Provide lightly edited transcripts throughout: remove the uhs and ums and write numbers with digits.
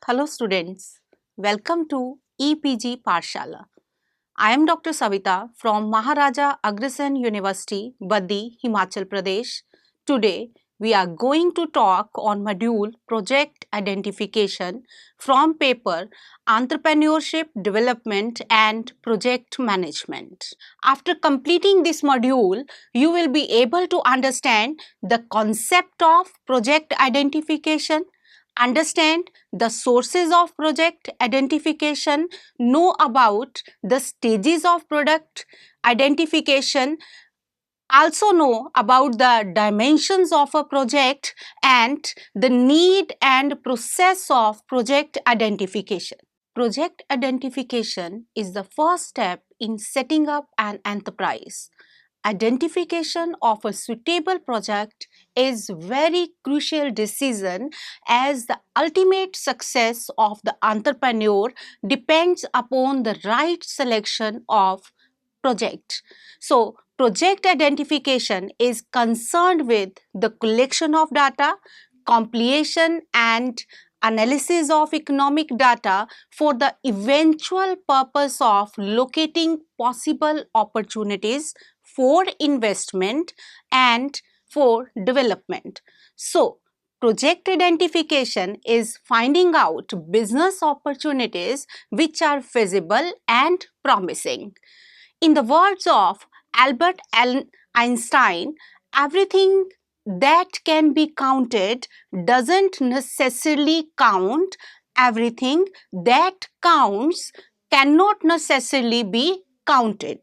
Hello students, welcome to EPG Parshala. I am Dr. Savita from Maharaja Agrasen University, Baddi, Himachal Pradesh. Today we are going to talk on module Project Identification from paper Entrepreneurship Development and Project Management. After completing this module, you will be able to understand the concept of project identification, understand the sources of project identification, know about the stages of product identification, also know about the dimensions of a project and the need and process of project identification. Project identification is the first step in setting up an enterprise. Identification of a suitable project is very crucial decision as the ultimate success of the entrepreneur depends upon the right selection of project. So, project identification is concerned with the collection of data, compilation and analysis of economic data for the eventual purpose of locating possible opportunities for investment and for development. So, project identification is finding out business opportunities which are feasible and promising. In the words of Albert Einstein, everything that can be counted doesn't necessarily count. Everything that counts cannot necessarily be counted.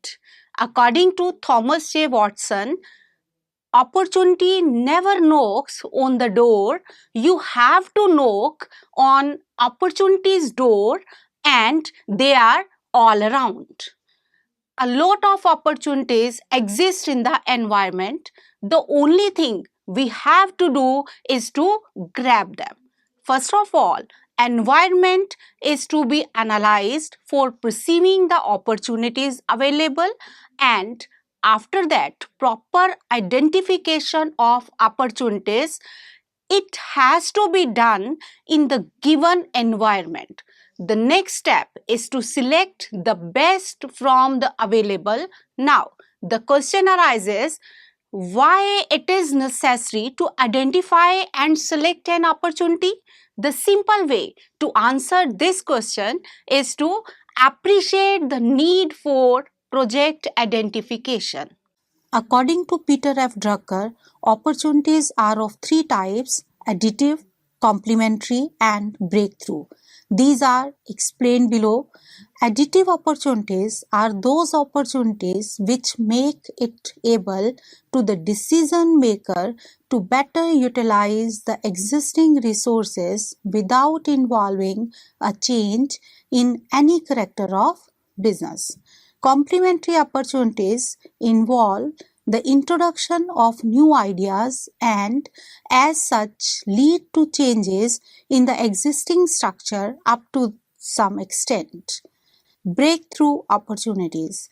According to Thomas J. Watson, opportunity never knocks on the door. You have to knock on opportunity's door, and they are all around. A lot of opportunities exist in the environment. The only thing we have to do is to grab them. First of all, environment is to be analyzed for perceiving the opportunities available, and after that proper identification of opportunities, it has to be done in the given environment. The next step is to select the best from the available. Now, the question arises, why it is necessary to identify and select an opportunity? The simple way to answer this question is to appreciate the need for project identification. According to Peter F. Drucker, opportunities are of three types: additive, complementary, and breakthrough. These are explained below. Additive opportunities are those opportunities which make it able to the decision maker to better utilize the existing resources without involving a change in any character of business. Complementary opportunities involve the introduction of new ideas and as such lead to changes in the existing structure up to some extent. Breakthrough opportunities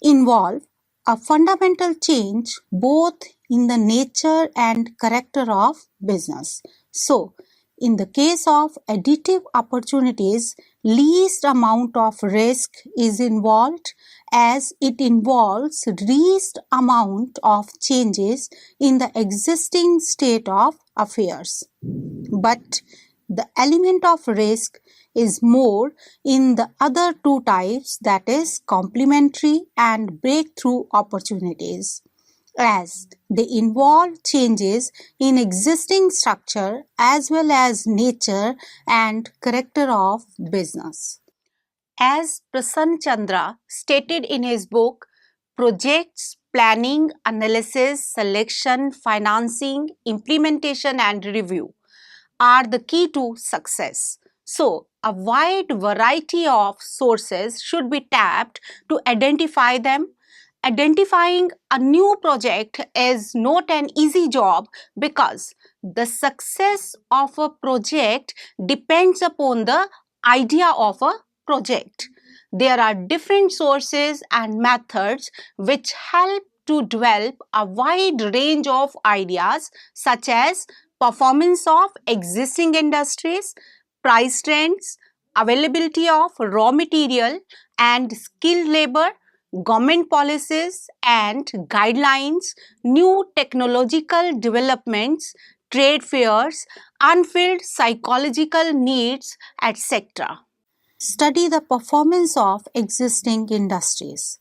involve a fundamental change both in the nature and character of business. So, in the case of additive opportunities, least amount of risk is involved as it involves least amount of changes in the existing state of affairs. But the element of risk is more in the other two types, that is complementary and breakthrough opportunities, as they involve changes in existing structure as well as nature and character of business. As Prasanna Chandra stated in his book, projects, planning, analysis, selection, financing, implementation and review are the key to success. So, a wide variety of sources should be tapped to identify them. Identifying a new project is not an easy job because the success of a project depends upon the idea of a project. There are different sources and methods which help to develop a wide range of ideas such as performance of existing industries, price trends, availability of raw material and skilled labor, government policies and guidelines, new technological developments, trade fairs, unfilled psychological needs, etc. Study the performance of existing industries.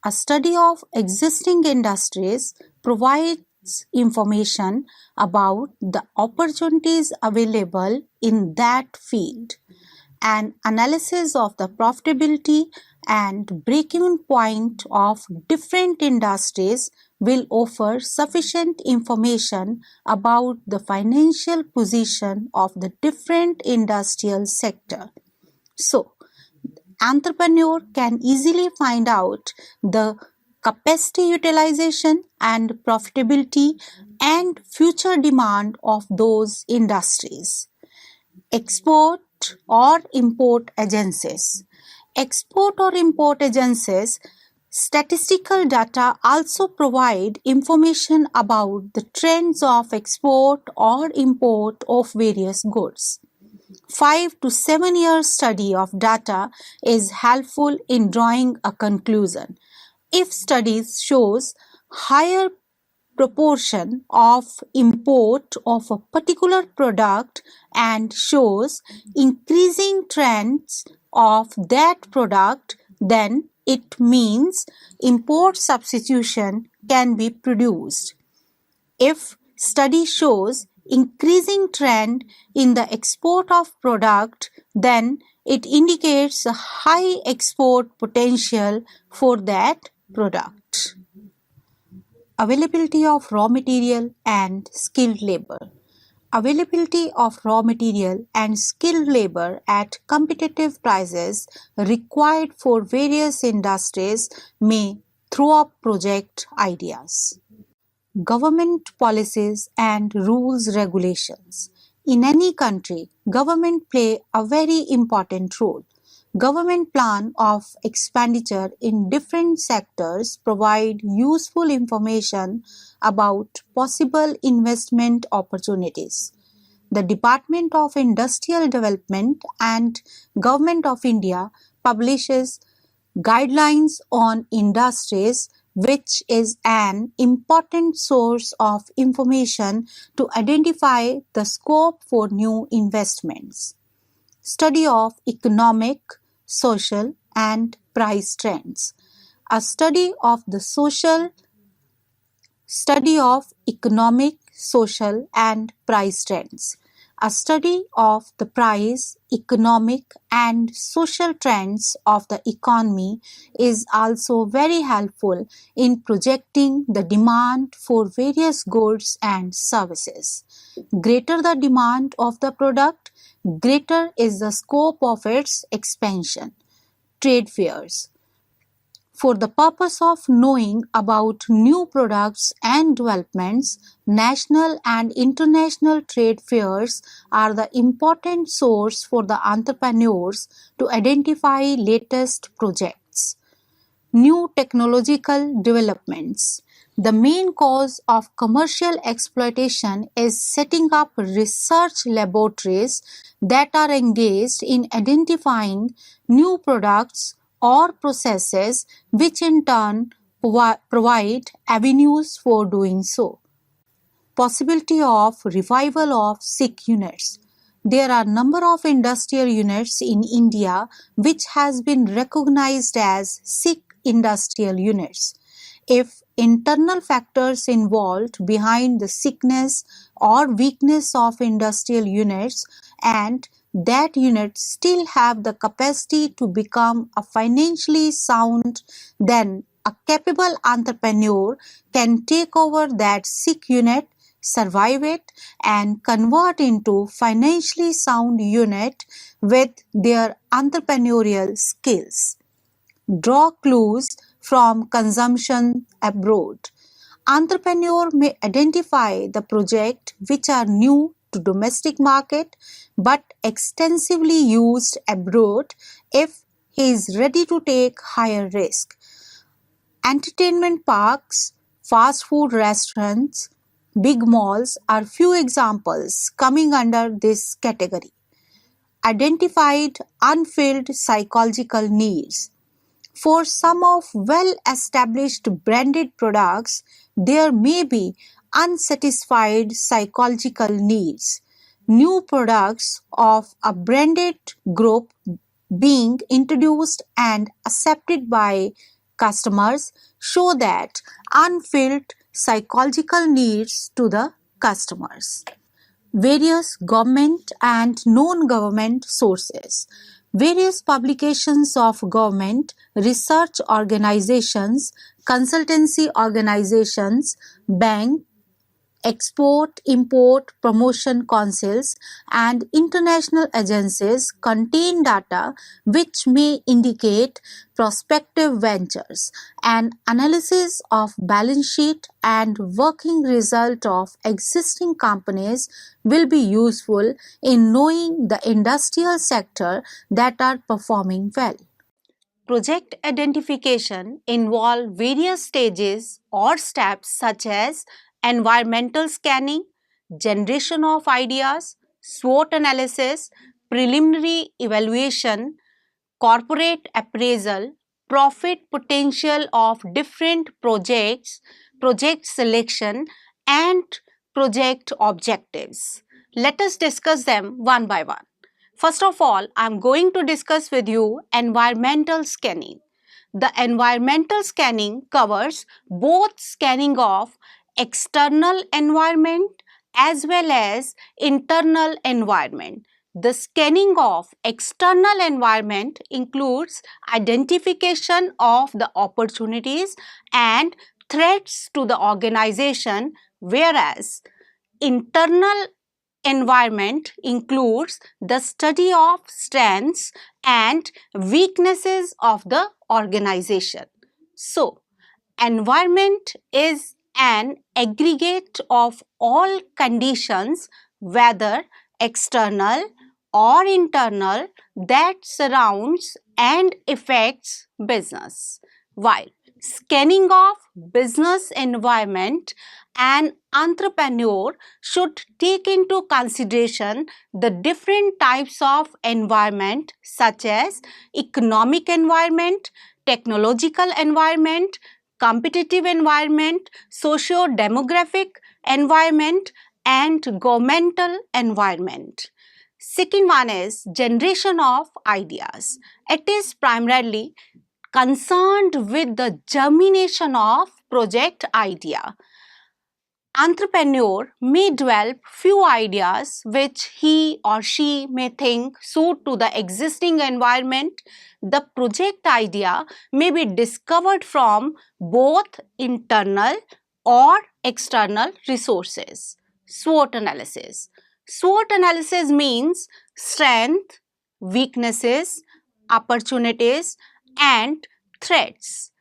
A study of existing industries provides information about the opportunities available in that field. An analysis of the profitability and break-even point of different industries will offer sufficient information about the financial position of the different industrial sector. So, entrepreneur can easily find out the capacity utilization and profitability and future demand of those industries. Export or import agencies. Export or import agencies statistical data also provide information about the trends of export or import of various goods. 5 to 7 year study of data is helpful in drawing a conclusion. If studies shows higher proportion of import of a particular product and shows increasing trends of that product, then it means import substitution can be produced. If study shows increasing trend in the export of product, then it indicates a high export potential for that product. Availability of raw material and skilled labor. Availability of raw material and skilled labor at competitive prices required for various industries may throw up project ideas. Government policies and rules regulations. In any country, government play a very important role. Government plan of expenditure in different sectors provide useful information about possible investment opportunities. The Department of Industrial Development and Government of India publishes guidelines on industries, which is an important source of information to identify the scope for new investments. Study of economic, social and price trends. A study of economic, social and price trends. A study of the price, economic and social trends of the economy is also very helpful in projecting the demand for various goods and services. Greater the demand of the product, greater is the scope of its expansion. Trade fairs. For the purpose of knowing about new products and developments, national and international trade fairs are the important source for the entrepreneurs to identify latest projects. New technological developments. The main cause of commercial exploitation is setting up research laboratories that are engaged in identifying new products or processes, which in turn provide avenues for doing so. Possibility of revival of Sikh units. There are number of industrial units in India which has been recognized as Sikh industrial units. If internal factors involved behind the sickness or weakness of industrial units and that units still have the capacity to become a financially sound, then a capable entrepreneur can take over that sick unit, survive it and convert into financially sound unit with their entrepreneurial skills. Draw clues from consumption abroad. Entrepreneur may identify the project which are new to domestic market but extensively used abroad if he is ready to take higher risk. Entertainment parks, fast food restaurants, big malls are few examples coming under this category. identified unfilled psychological needs. For some of well-established branded products, there may be unsatisfied psychological needs. New products of a branded group being introduced and accepted by customers show that unfilled psychological needs to the customers. Various government and non-government sources. Various publications of government, research organizations, consultancy organizations, bank, export, import, promotion councils, and international agencies contain data which may indicate prospective ventures. An analysis of balance sheet and working result of existing companies will be useful in knowing the industrial sector that are performing well. Project identification involve various stages or steps such as environmental scanning, generation of ideas, SWOT analysis, preliminary evaluation, corporate appraisal, profit potential of different projects, project selection, and project objectives. Let us discuss them one by one. First of all, I am going to discuss with you environmental scanning. The environmental scanning covers both scanning of external environment as well as internal environment. The scanning of external environment includes identification of the opportunities and threats to the organization, whereas internal environment includes the study of strengths and weaknesses of the organization. So, environment is an aggregate of all conditions, whether external or internal, that surrounds and affects business. While scanning of business environment, an entrepreneur should take into consideration the different types of environment such as economic environment, technological environment, competitive environment, socio-demographic environment, and governmental environment. Second one is generation of ideas. It is primarily concerned with the germination of project idea. Entrepreneur may develop few ideas which he or she may think suit to the existing environment. The project idea may be discovered from both internal or external resources. SWOT analysis. SWOT analysis means strength, weaknesses, opportunities, and threats.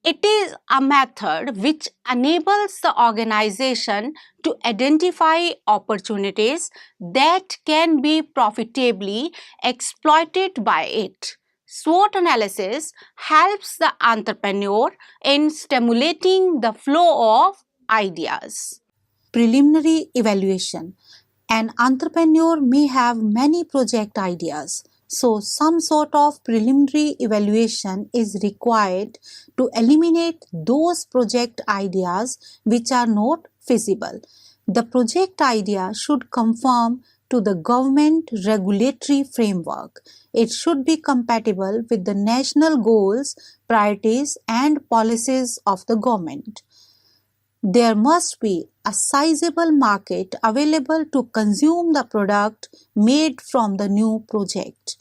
It is a method which enables the organization to identify opportunities that can be profitably exploited by it. SWOT analysis helps the entrepreneur in stimulating the flow of ideas. Preliminary evaluation. An entrepreneur may have many project ideas, so some sort of preliminary evaluation is required to eliminate those project ideas which are not feasible. The project idea should conform to the government regulatory framework. It should be compatible with the national goals, priorities, and policies of the government. There must be a sizable market available to consume the product made from the new project.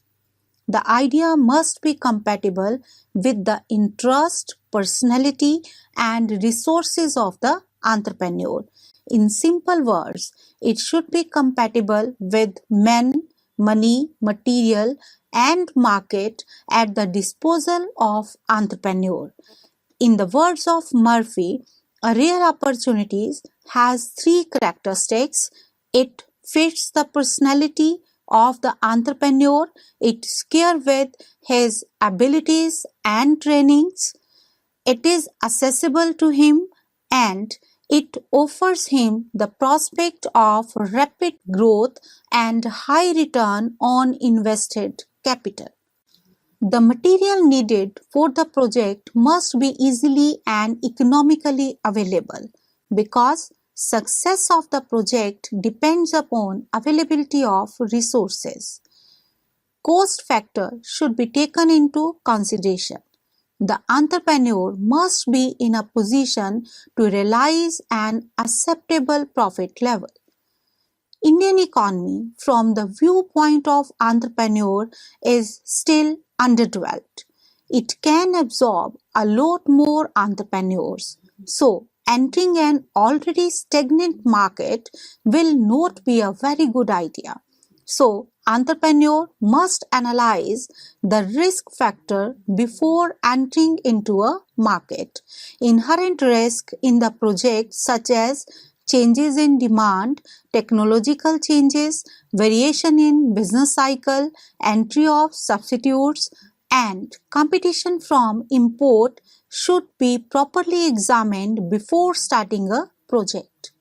The idea must be compatible with the interest, personality, and resources of the entrepreneur. In simple words, it should be compatible with men, money, material, and market at the disposal of entrepreneur. In the words of Murphy, a rare opportunity has three characteristics. It fits the personality of the entrepreneur, it scales with his abilities and trainings, it is accessible to him, and It offers him the prospect of rapid growth and high return on invested capital. The material needed for the project must be easily and economically available because success of the project depends upon availability of resources. Cost factor should be taken into consideration. The entrepreneur must be in a position to realize an acceptable profit level. Indian economy from the viewpoint of entrepreneur is still underdeveloped. It can absorb a lot more entrepreneurs. So, entering an already stagnant market will not be a very good idea. So, entrepreneur must analyze the risk factor before entering into a market. Inherent risk in the project such as changes in demand, technological changes, variation in business cycle, entry of substitutes, and competition from import should be properly examined before starting a project.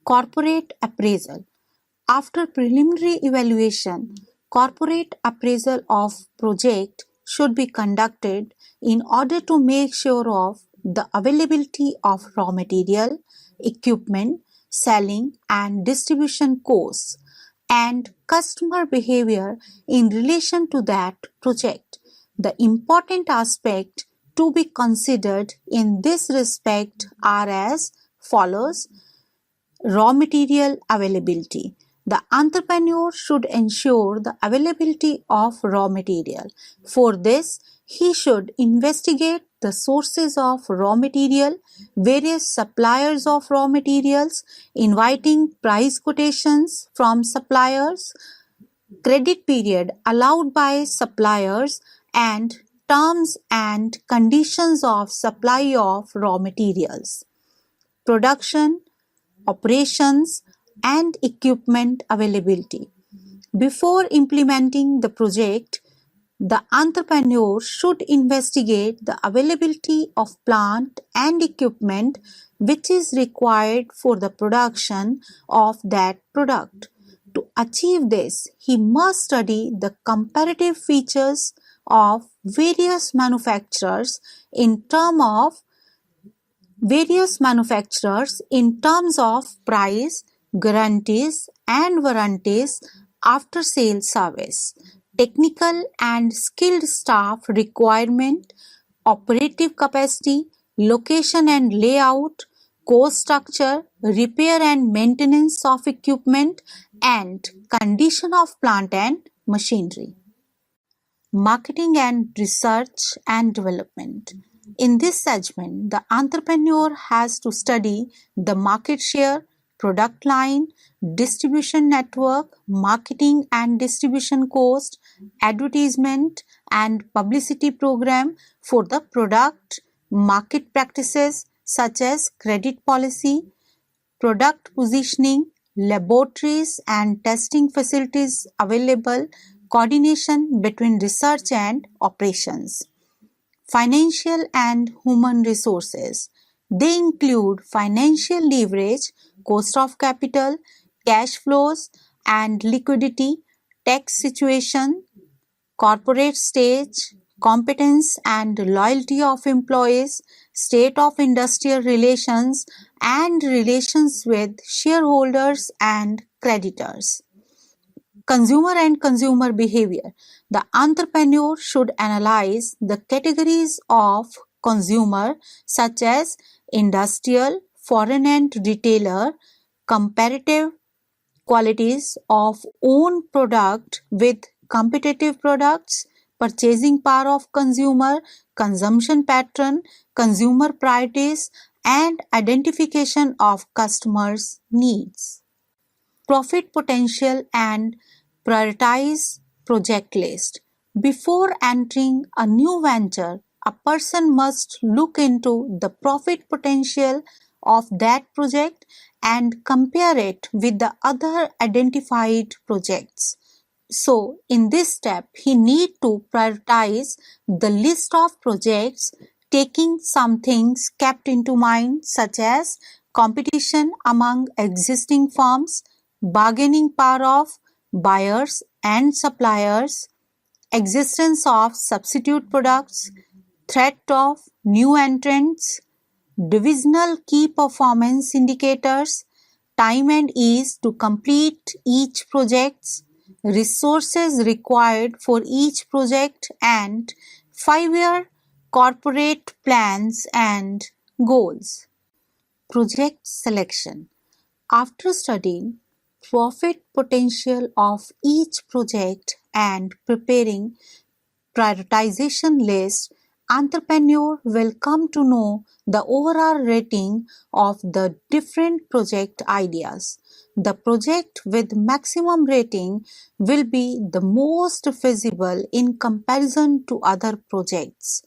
Corporate appraisal. After preliminary evaluation, corporate appraisal of project should be conducted in order to make sure of the availability of raw material, equipment, selling and distribution costs, and customer behavior in relation to that project. The important aspect to be considered in this respect are as follows. Raw material availability. The entrepreneur should ensure the availability of raw material. For this, he should investigate the sources of raw material, various suppliers of raw materials, inviting price quotations from suppliers, credit period allowed by suppliers, and terms and conditions of supply of raw materials. Production, operations, and equipment availability. Before implementing the project, the entrepreneur should investigate the availability of plant and equipment which is required for the production of that product. To achieve this, he must study the comparative features of various manufacturers in terms of price, guarantees and warranties, after sales service, technical and skilled staff requirement, operative capacity, location and layout, cost structure, repair and maintenance of equipment, and condition of plant and machinery. Marketing and research and development. In this segment, the entrepreneur has to study the market share, product line, distribution network, marketing and distribution cost, advertisement and publicity program for the product, market practices such as credit policy, product positioning, laboratories and testing facilities available, coordination between research and operations. Financial and human resources. They include financial leverage, cost of capital, cash flows and liquidity, tax situation, corporate stage, competence and loyalty of employees, state of industrial relations, and relations with shareholders and creditors. Consumer and consumer behavior. The entrepreneur should analyze the categories of consumer such as industrial, foreign and retailer, comparative qualities of own product with competitive products, purchasing power of consumer, consumption pattern, consumer priorities, and identification of customers' needs. Profit potential and prioritize project list. Before entering a new venture, a person must look into the profit potential of that project and compare it with the other identified projects. So, in this step, he need to prioritize the list of projects, taking some things kept into mind such as competition among existing firms, bargaining power of buyers and suppliers, existence of substitute products, threat of new entrants, divisional key performance indicators, time and ease to complete each project, resources required for each project, and 5-year corporate plans and goals. Project selection. After studying profit potential of each project and preparing prioritization list, entrepreneur will come to know the overall rating of the different project ideas. The project with maximum rating will be the most feasible in comparison to other projects.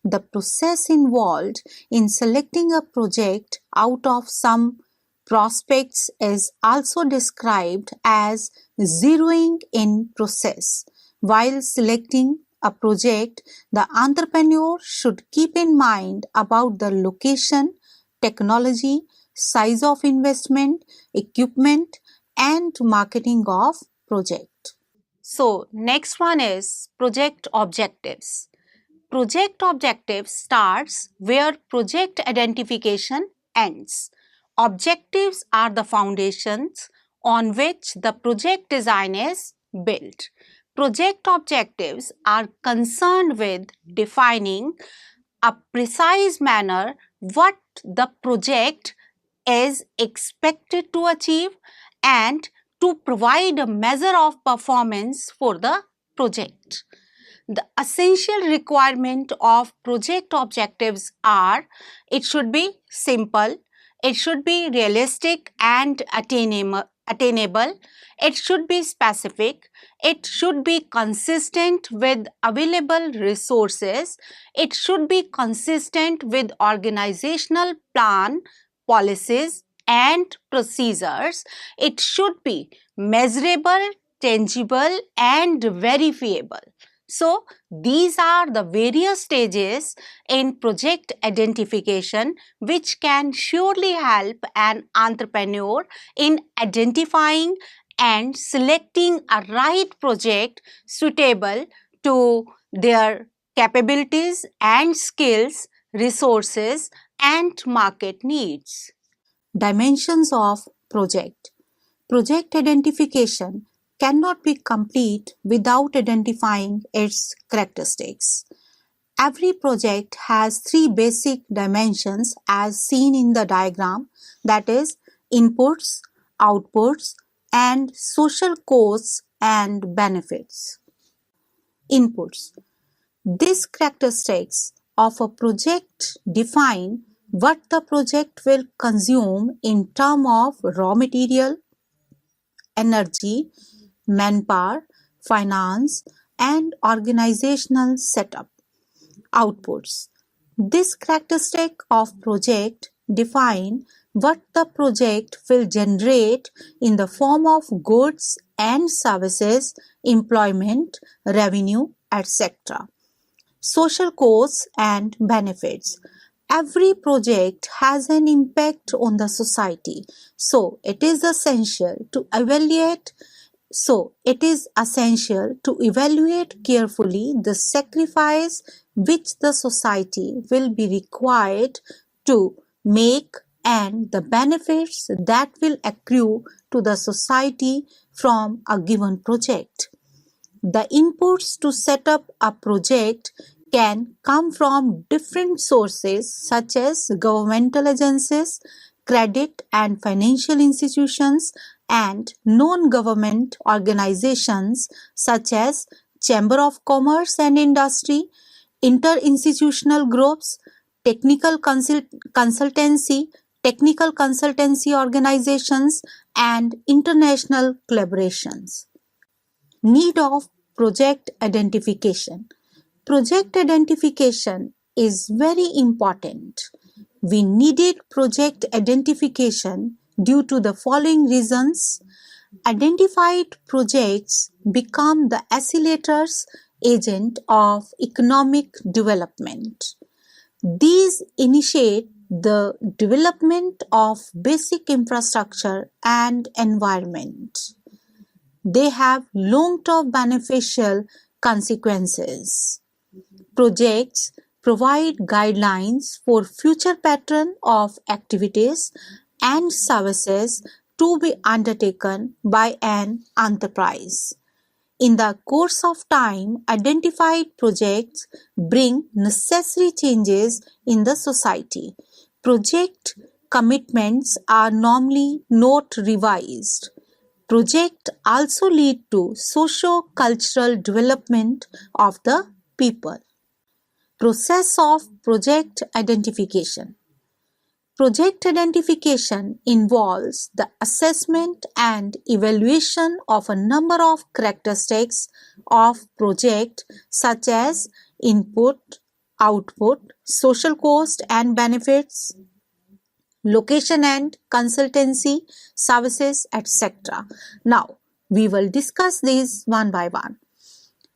The process involved in selecting a project out of some prospects is also described as zeroing in process. While selecting a project, the entrepreneur should keep in mind about the location, technology, size of investment, equipment, and marketing of project. So, next one is project objectives. Project objective starts where project identification ends. Objectives are the foundations on which the project design is built. Project objectives are concerned with defining a precise manner what the project is expected to achieve and to provide a measure of performance for the project. The essential requirement of project objectives are it should be simple, it should be realistic and attainable, it should be specific, it should be consistent with available resources, it should be consistent with organizational plan, policies and procedures, it should be measurable, tangible and verifiable. So, these are the various stages in project identification which can surely help an entrepreneur in identifying and selecting a right project suitable to their capabilities and skills, resources and market needs. Dimensions of project. Project identification cannot be complete without identifying its characteristics. Every project has three basic dimensions as seen in the diagram, that is inputs, outputs and social costs and benefits. Inputs. These characteristics of a project define what the project will consume in terms of raw material, energy, manpower, finance, and organizational setup. Outputs. This characteristic of project define what the project will generate in the form of goods and services, employment, revenue, etc. Social costs and benefits. Every project has an impact on the society, so it is essential to evaluate carefully the sacrifice which the society will be required to make and the benefits that will accrue to the society from a given project. The inputs to set up a project can come from different sources such as governmental agencies, credit and financial institutions, and non-government organizations such as Chamber of Commerce and Industry, interinstitutional groups, technical consultancy organizations, and international collaborations. Need of project identification. Project identification is very important. We needed project identification due to the following reasons. Identified projects become the accelerators agent of economic development. These initiate the development of basic infrastructure and environment. They have long-term beneficial consequences. Projects provide guidelines for future pattern of activities and services to be undertaken by an enterprise. In the course of time, identified projects bring necessary changes in the society. Project commitments are normally not revised. Projects also lead to socio-cultural development of the people. Process of project identification. Project identification involves the assessment and evaluation of a number of characteristics of project such as input, output, social cost and benefits, location and consultancy services, etc. Now, we will discuss these one by one.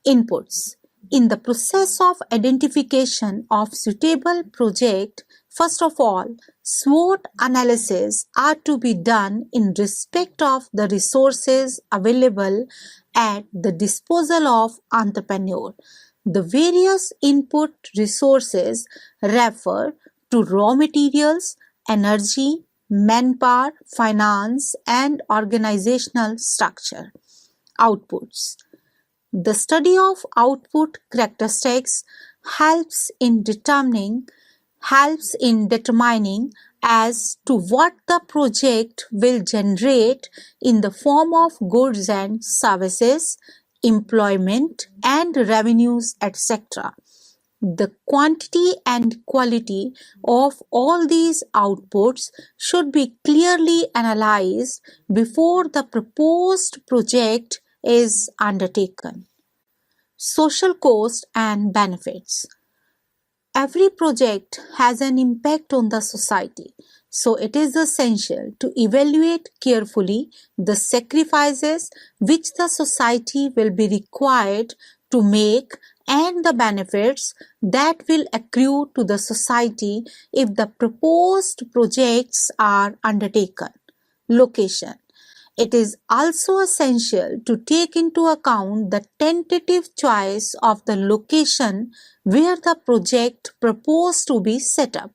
Inputs. In the process of identification of suitable project, first of all, SWOT analysis are to be done in respect of the resources available at the disposal of entrepreneur. The various input resources refer to raw materials, energy, manpower, finance, and organizational structure. Outputs. The study of output characteristics helps in determining as to what the project will generate in the form of goods and services, employment and revenues, etc. The quantity and quality of all these outputs should be clearly analyzed before the proposed project is undertaken. Social cost and benefits. Every project has an impact on the society, so it is essential to evaluate carefully the sacrifices which the society will be required to make and the benefits that will accrue to the society if the proposed projects are undertaken. Location. It is also essential to take into account the tentative choice of the location where the project proposed to be set up.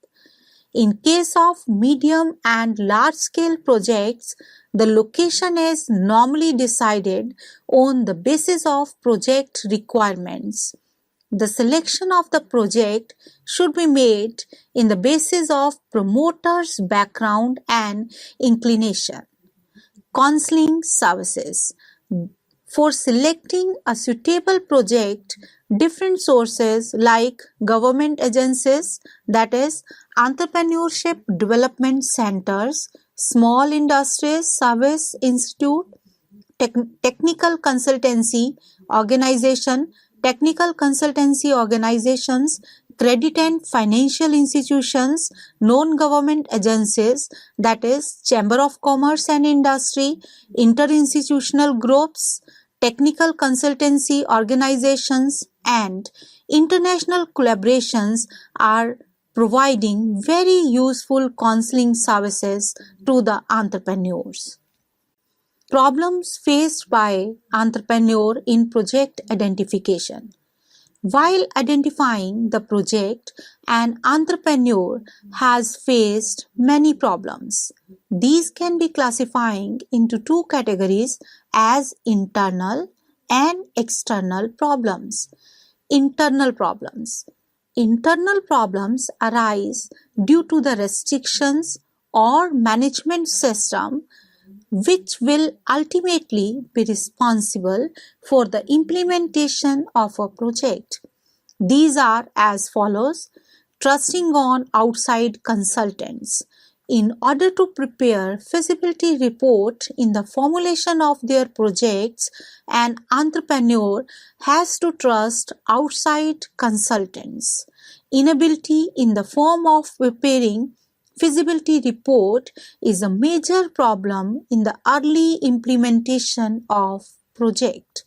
In case of medium and large-scale projects, the location is normally decided on the basis of project requirements. The selection of the project should be made in the basis of promoter's background and inclination. Counseling services. For selecting a suitable project, different sources like government agencies, that is, entrepreneurship development centers, small industries service institute, technical consultancy organization, technical consultancy organizations, credit and financial institutions, non-government agencies, that is, Chamber of Commerce and Industry, interinstitutional groups, technical consultancy organizations, and international collaborations are providing very useful counseling services to the entrepreneurs. Problems faced by entrepreneur in project identification. While identifying the project, an entrepreneur has faced many problems. These can be classified into two categories as internal and external problems. Internal problems. Internal problems arise due to the restrictions or management system which will ultimately be responsible for the implementation of a project. These are as follows: trusting on outside consultants. In order to prepare feasibility report in the formulation of their projects, an entrepreneur has to trust outside consultants. Inability in the form of preparing feasibility report is a major problem in the early implementation of project.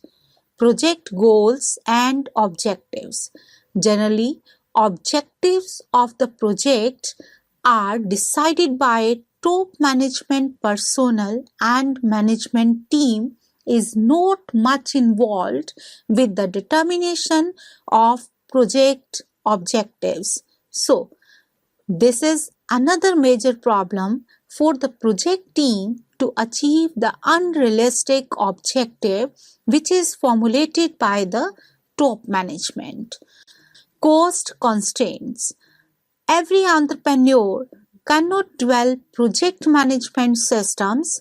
Project goals and objectives. Generally, objectives of the project are decided by top management personnel, and management team is not much involved with the determination of project objectives. So, this is another major problem for the project team to achieve the unrealistic objective which is formulated by the top management. Cost constraints. Every entrepreneur cannot develop project management systems,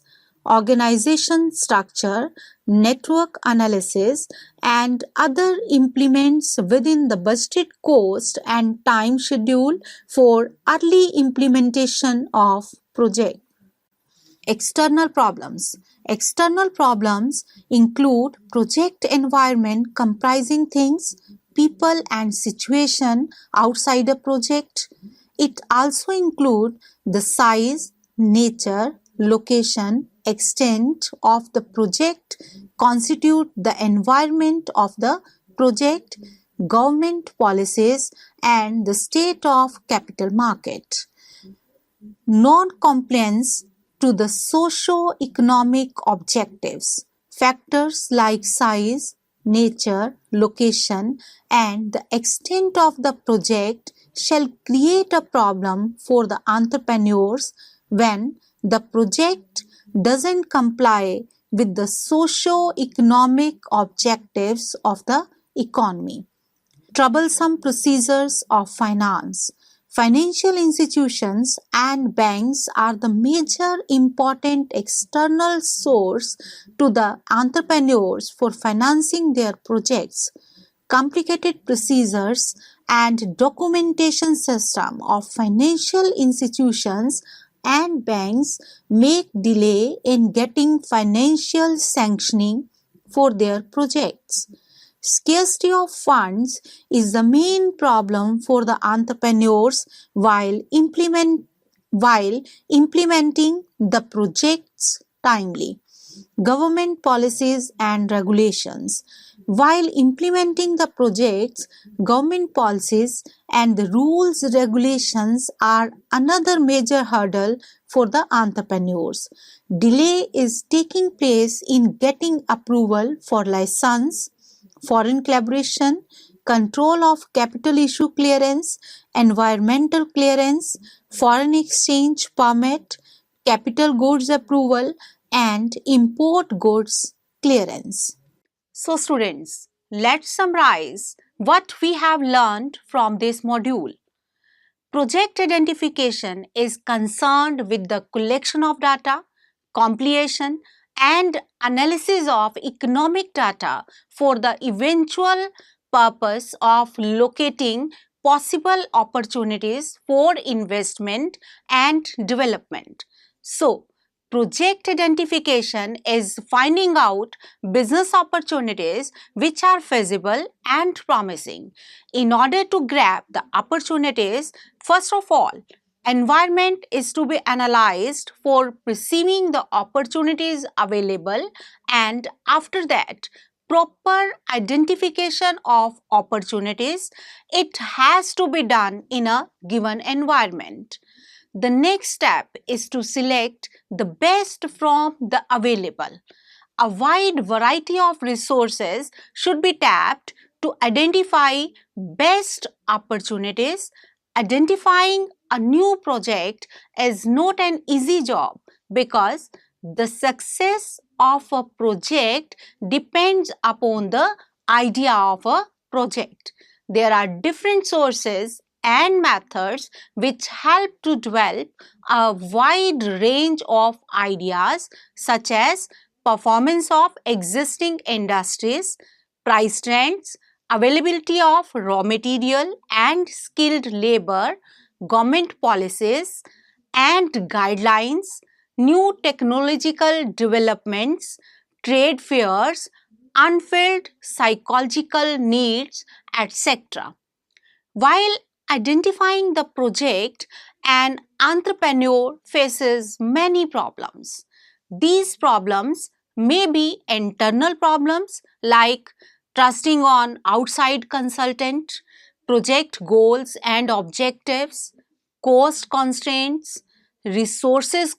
organization structure, network analysis, and other implements within the budgeted cost and time schedule for early implementation of project. External problems. External problems include project environment comprising things, people and situation outside a project. It also includes the size, nature, location, extent of the project, constitute the environment of the project, government policies and the state of capital market. Non-compliance to the socio-economic objectives. Factors like size, nature, location, and the extent of the project shall create a problem for the entrepreneurs when the project doesn't comply with the socio-economic objectives of the economy. Troublesome procedures of finance. Financial institutions and banks are the major important external source to the entrepreneurs for financing their projects. Complicated procedures and documentation system of financial institutions and banks make delay in getting financial sanctioning for their projects. Scarcity of funds is the main problem for the entrepreneurs while implementing the projects timely. Government policies and regulations. While implementing the projects, government policies and the rules regulations are another major hurdle for the entrepreneurs. Delay is taking place in getting approval for license, foreign collaboration, control of capital issue clearance, environmental clearance, foreign exchange permit, capital goods approval, and import goods clearance. So, students, let's summarize what we have learned from this module. Project identification is concerned with the collection of data, compilation, and analysis of economic data for the eventual purpose of locating possible opportunities for investment and development. So, project identification is finding out business opportunities which are feasible and promising. In order to grab the opportunities, first of all, environment is to be analyzed for perceiving the opportunities available, and after that, proper identification of opportunities. It has to be done in a given environment. The next step is to select the best from the available. A wide variety of resources should be tapped to identify best opportunities. Identifying a new project is not an easy job because the success of a project depends upon the idea of a project. There are different sources and methods which help to develop a wide range of ideas such as performance of existing industries, price trends, availability of raw material and skilled labor, government policies and guidelines, new technological developments, trade fairs, unfilled psychological needs, etc. While identifying the project, an entrepreneur faces many problems. These problems may be internal problems like trusting on outside consultant, project goals and objectives, cost constraints, resources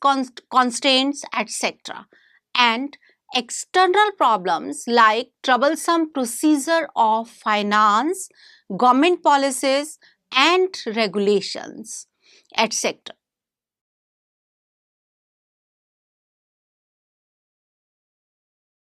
constraints, etc. and external problems like troublesome procedure of finance, government policies and regulations, etc.